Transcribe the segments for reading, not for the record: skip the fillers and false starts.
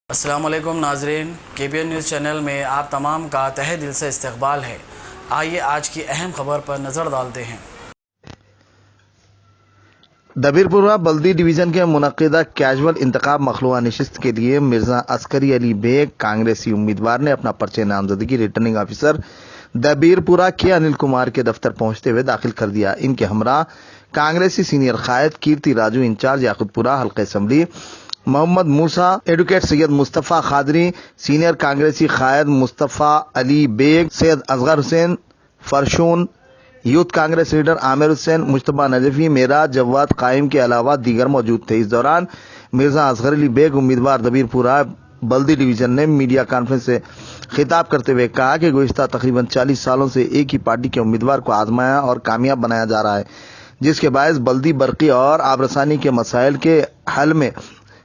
अस्सलामुअलैकुम नाज़रीन, KBN news channel में आप तमाम का तहे दिल से इस्तकबाल है। आइए आज की अहम खबर पर नज़र डालते हैं। दबीरपुरा बल्दी डिवीजन के मुनक्किदा कैजुअल इंतखाब मखलूआ नशिस्त के लिए मिर्जा अस्करी अली बेग कांग्रेसी उम्मीदवार ने अपना पर्चे नामजदगी रिटर्निंग ऑफिसर दबीरपुरा के अनिल कुमार के दफ्तर पहुंचते हुए दाखिल कर दिया। इनके हमरा कांग्रेसी सीनियर कायद कीर्ति राजू इंचार्ज याकुतपुरा हल्का assembly, Mohammed Musa, advocate Syed Mustafa Qadri, senior कांग्रेसी कायद मुस्तफ़ा अली बेग, सैयद असगर हुसैन फरशून, यूथ कांग्रेस लीडर आमिर हुसैन, मुश्तबा नजफी, मेराज जवाद कायम के अलावा दीगर मौजूद थे। इस दौरान मिर्जा असगर अली बेग उम्मीदवार दबीरपुरा बल्दी डिवीजन ने मीडिया कॉन्फ्रेंस से खिताब करते हुए कहा कि गुज़िश्ता तकरीबन 40 सालों से एक ही पार्टी के उम्मीदवार को आजमाया और कामयाब बनाया जा रहा है, जिसके बायस बल्दी बरकी और आबरसानी के मसाइल के हल में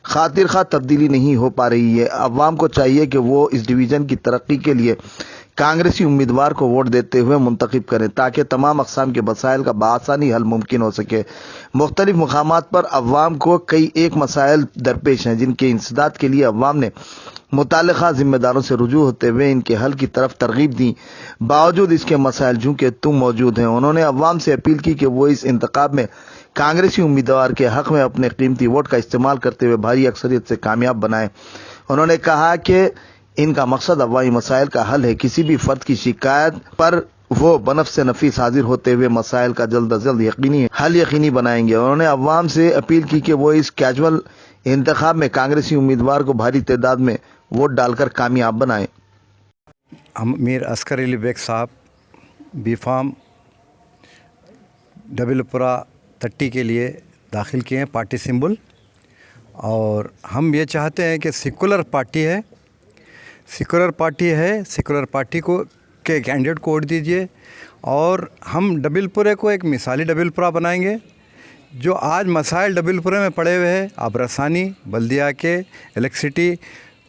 खातिर खा तब्दीली नहीं हो पा रही है। अवाम को चाहिए कि वो इस डिवीजन की तरक्की के लिए कांग्रेसी उम्मीदवार को वोट देते हुए मुंतखब करें ताकि तमाम अक़साम के मसाइल का बआसानी हल मुमकिन हो सके। मुख्तलिफ मकामात पर अवाम को कई एक मसाइल दरपेश हैं जिनके इंसदाद के लिए अवाम ने मुताल्लिक़ा जिम्मेदारों से रुजू होते हुए इनके हल की तरफ तरगीब दी। बावजूद इसके मसाइल जूं के तुम मौजूद हैं। उन्होंने अवाम से अपील की कि वो इस इंतखाब में कांग्रेसी उम्मीदवार के हक में अपने कीमती वोट का इस्तेमाल करते हुए भारी अक्सरियत से कामयाब बनाएं। उन्होंने कहा कि इनका मकसद अवामी मसाइल का हल है। किसी भी फर्द की शिकायत पर वो बनफ्स नफीस हाजिर होते हुए मसाइल का जल्द अज जल्द हल यकीनी बनाएंगे। उन्होंने अवाम से अपील की कि वो इस कैजुअल इंतखाब में कांग्रेसी उम्मीदवार को भारी तादाद में वोट डालकर कामयाब बनाएं। हम मीर अस्कर अली बेग साहब बी फार्म दबीरपुरा 30 के लिए दाखिल किए हैं पार्टी सिंबल, और हम ये चाहते हैं कि सेकुलर पार्टी है, सेकुलर पार्टी को के कैंडिडेट को वोट दीजिए और हम दबीरपुरे को एक मिसाली दबीरपुरा बनाएंगे। जो आज मसाइल दबीरपुरे में पड़े हुए हैं, आबरसानी, बल्दिया के इलेक्ट्रिसिटी,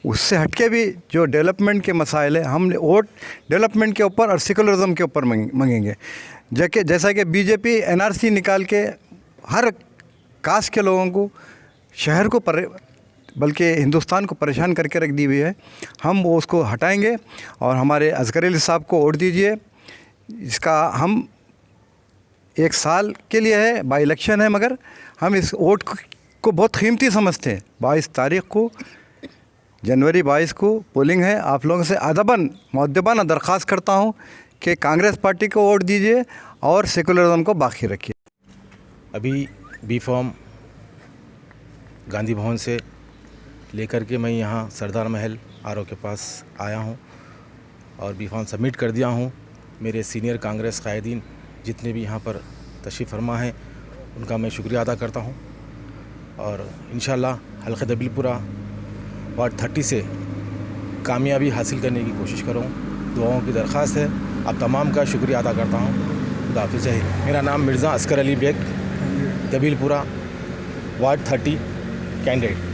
उससे हटके भी जो डेवलपमेंट के मसाइल है, हम वोट डेवलपमेंट के ऊपर और सेकुलरिज्म के ऊपर मांगेंगे। जैसा कि बीजेपी NRC निकाल के हर कास्ट के लोगों को, शहर को बल्कि हिंदुस्तान को परेशान करके रख दी हुई है, हम वो उसको हटाएंगे और हमारे असगर अली साहब को वोट दीजिए। इसका हम 1 साल के लिए है, बाई इलेक्शन है, मगर हम इस वोट को बहुत कीमती समझते हैं। 22 तारीख़ को, जनवरी 22 को पोलिंग है। आप लोगों से अदबन मुअद्दबाना दरख्वास्त करता हूँ कि कांग्रेस पार्टी को वोट दीजिए और सेकुलरिज्म को बाकी रखिए। अभी बी फॉर्म गांधी भवन से लेकर के मैं यहाँ सरदार महल RO के पास आया हूँ और बी फॉर्म सबमिट कर दिया हूँ। मेरे सीनियर कांग्रेस कायदीन जितने भी यहाँ पर तशरीफ़ फरमा हैं उनका मैं शुक्रिया अदा करता हूँ और इंशाअल्लाह हल्का दबीरपुरा वार्ड 30 से कामयाबी हासिल करने की कोशिश करूँ। दुआओं की दरख्वास्त है। आप तमाम का शुक्रिया अदा करता हूँ। खुदा हाफ़िज़। जय हिंद। मेरा नाम मिर्ज़ा अस्कर अली बेग, दबीरपुरा वार्ड 30 कैंडिडेट।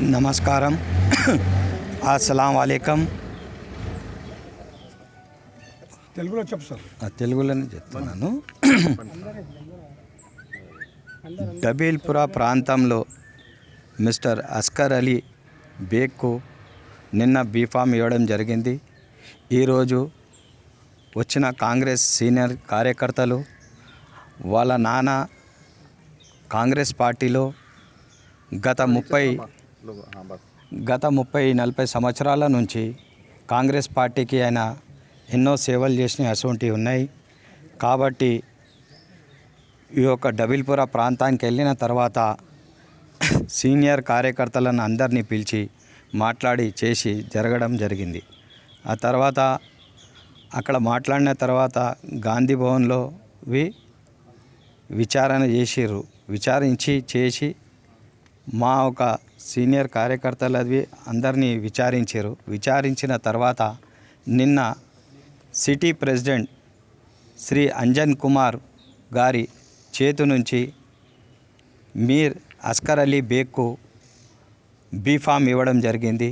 నమస్కారం అస్సలాం వాలేకం తెలుగులోనే చెప్తున్నాను. దబీర్పురా ప్రాంతంలో మిస్టర్ అస్కర్ అలీ బేగ్కు నిన్న బీఫామ్ ఇవ్వడం జరిగింది. ఈరోజు వచ్చిన కాంగ్రెస్ సీనియర్ కార్యకర్తలు వాళ్ళ నాన్న కాంగ్రెస్ పార్టీలో గత 30-40 సంవత్సరాల నుంచి కాంగ్రెస్ పార్టీకి ఆయన ఎన్నో సేవలు చేసిన అటువంటివి ఉన్నాయి. కాబట్టి ఈ యొక్క దబీర్పురా ప్రాంతానికి వెళ్ళిన తర్వాత సీనియర్ కార్యకర్తలను అందరినీ పిలిచి మాట్లాడి చేసి జరగడం జరిగింది. ఆ తర్వాత అక్కడ మాట్లాడిన తర్వాత గాంధీ భవన్లో విచారణ చేసిర్రు. విచారించి చేసి మా ఒక సీనియర్ కార్యకర్తలవి అందరినీ విచారించారు. విచారించిన తర్వాత నిన్న సిటీ ప్రెసిడెంట్ శ్రీ అంజన్ కుమార్ గారి చేతు నుంచి మీర్ అస్కర్ అలీ బేగ్కు బీఫామ్ ఇవ్వడం జరిగింది.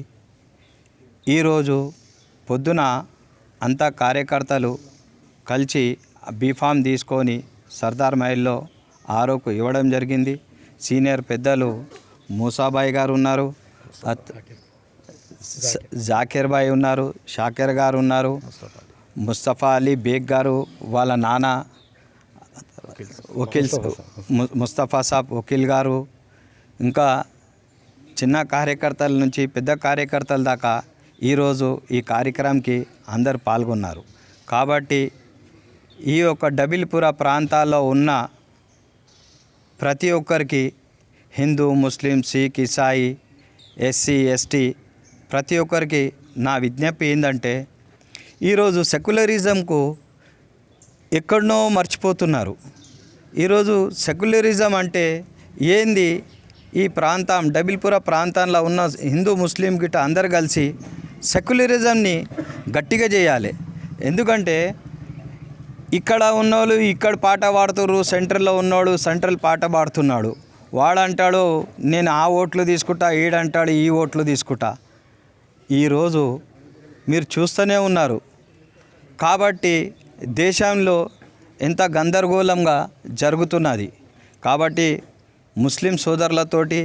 ఈరోజు పొద్దున అంతా కార్యకర్తలు కలిసి బీఫామ్ తీసుకొని సర్దార్ మహల్లో ROకు ఇవ్వడం జరిగింది. సీనియర్ పెద్దలు మూసాబాయి గారు ఉన్నారు, జాకిర్ బాయ్ ఉన్నారు, షాకిర్ గారు ఉన్నారు, ముస్తఫా అలీ బేగ్ గారు వాళ్ళ నాన్న వకీల్ ముస్తఫా సాబ్ వకీల్ గారు, ఇంకా చిన్న కార్యకర్తల నుంచి పెద్ద కార్యకర్తల దాకా ఈరోజు ఈ కార్యక్రమంకి అందరు పాల్గొన్నారు. కాబట్టి ఈ యొక్క డబిల్పుర ప్రాంతాల్లో ఉన్న ప్రతి ఒక్కరికి హిందూ, ముస్లిం, సిక్, ఇసాయి, ఎస్సీ, ఎస్టీ ప్రతి ఒక్కరికి నా విజ్ఞప్తి ఏంటంటే ఈరోజు సెక్యులరిజంకు ఎక్కడనో మర్చిపోతున్నారు. ఈరోజు సెక్యులరిజం అంటే ఏంది? ఈ ప్రాంతం డబిల్పుర ప్రాంతంలో ఉన్న హిందూ, ముస్లిం గిట్ట అందరు కలిసి సెక్యులరిజంని గట్టిగా చేయాలి. ఎందుకంటే ఇక్కడ ఉన్నోళ్ళు ఇక్కడ పాట పాడుతున్నారు, సెంట్రల్లో ఉన్నోడు సెంట్రల్ పాట పాడుతున్నాడు. వాడంటాడు నేను ఆ ఓట్లు తీసుకుంటా, ఈడంటాడు ఈ ఓట్లు తీసుకుంటా. ఈరోజు మీరు చూస్తూనే ఉన్నారు. కాబట్టి దేశంలో ఎంత గందరగోళంగా జరుగుతున్నది. కాబట్టి ముస్లిం సోదరులతోటి,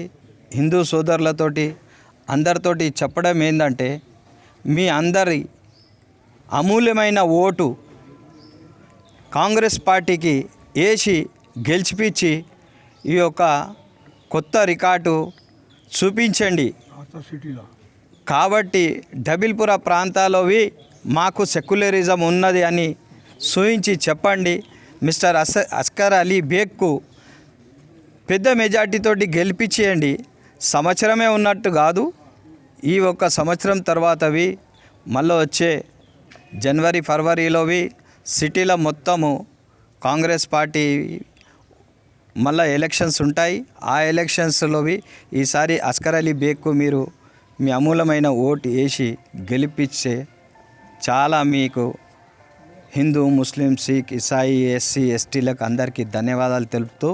హిందూ సోదరులతోటి అందరితోటి చెప్పడం ఏంటంటే మీ అందరి అమూల్యమైన ఓటు కాంగ్రెస్ పార్టీకి వేసి గెలిచిపించి ఈ యొక్క కొత్త రికార్డు చూపించండి. కాబట్టి డబిల్పుర ప్రాంతాల్లోవి మాకు సెక్యులరిజం ఉన్నది అని చూపించి చెప్పండి. మిస్టర్ అస్కర్ అలీ బేగ్కు పెద్ద మెజార్టీతోటి గెలిపించేయండి. సంవత్సరమే ఉన్నట్టు కాదు, ఈ ఒక్క సంవత్సరం తర్వాతవి మళ్ళీ వచ్చే జనవరి ఫిబ్రవరిలోవి సిటీలో మొత్తము కాంగ్రెస్ పార్టీ మళ్ళీ ఎలక్షన్స్ ఉంటాయి. ఆ ఎలక్షన్స్లోవి ఈసారి అస్కర్ అలీ బేగ్కు మీరు మీ అమూలమైన ఓటు వేసి గెలిపించే చాలా మీకు హిందూ, ముస్లిం, సిక్, ఇసాయి, ఎస్సీ, ఎస్టీలకు అందరికీ ధన్యవాదాలు తెలుపుతూ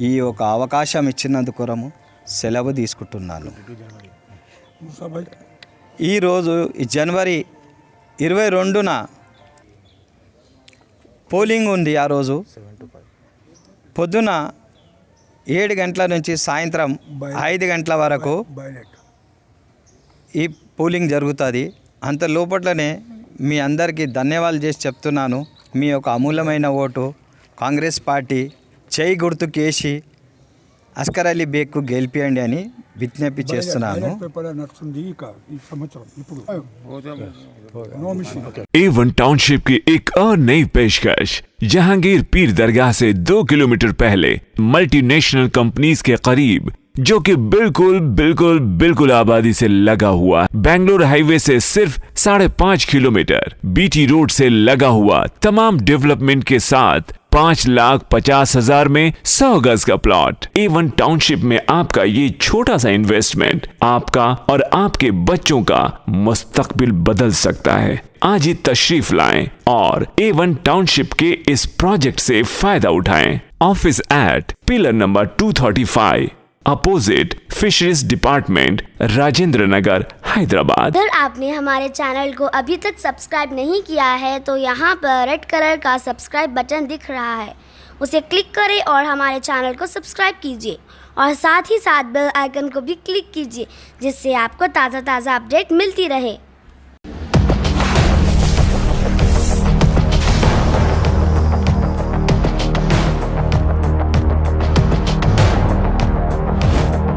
ఈ ఒక అవకాశం ఇచ్చినందుకు సెలవు తీసుకుంటున్నాను. ఈరోజు ఈ జనవరి 22న పోలింగ్ ఉంది. ఆ రోజు పొద్దున 7 గంటల నుంచి సాయంత్రం 5 గంటల వరకు ఈ పోలింగ్ జరుగుతుంది. అంత లోపట్లనే మీ అందరికీ ధన్యవాదాలు చేసి చెప్తున్నాను. మీ యొక్క అమూల్యమైన ఓటు కాంగ్రెస్ పార్టీ చేయి గుర్తుకేసి అస్కర్ అలీ బేగ్కు గెలిపియండి అని విజ్ఞప్తి చేస్తున్నాను. A1 टाउनशिप की एक और नई पेशकश जहांगीर पीर दरगाह से 2 किलोमीटर पहले मल्टीनेशनल कंपनीज के करीब, जो कि बिल्कुल आबादी से लगा हुआ, बेंगलोर हाईवे से सिर्फ 5.5 किलोमीटर, बीटी रोड से लगा हुआ, तमाम डेवलपमेंट के साथ 5,50,000 में 100 गज का प्लॉट। A1 टाउनशिप में आपका ये छोटा सा इन्वेस्टमेंट आपका और आपके बच्चों का मुस्तकबिल बदल सकता है। आज ही तशरीफ लाएं और A1 टाउनशिप के इस प्रोजेक्ट से फायदा उठाएं। Office at pillar number 235 opposite fisheries department, Rajendra Nagar, Hyderabad. अगर आपने हमारे चैनल को अभी तक सब्सक्राइब नहीं किया है तो यहाँ पर रेड कलर का सब्सक्राइब बटन दिख रहा है, उसे क्लिक करें और हमारे चैनल को सब्सक्राइब कीजिए और साथ ही साथ बेल आइकन को भी क्लिक कीजिए, जिससे आपको ताज़ा अपडेट मिलती रहे।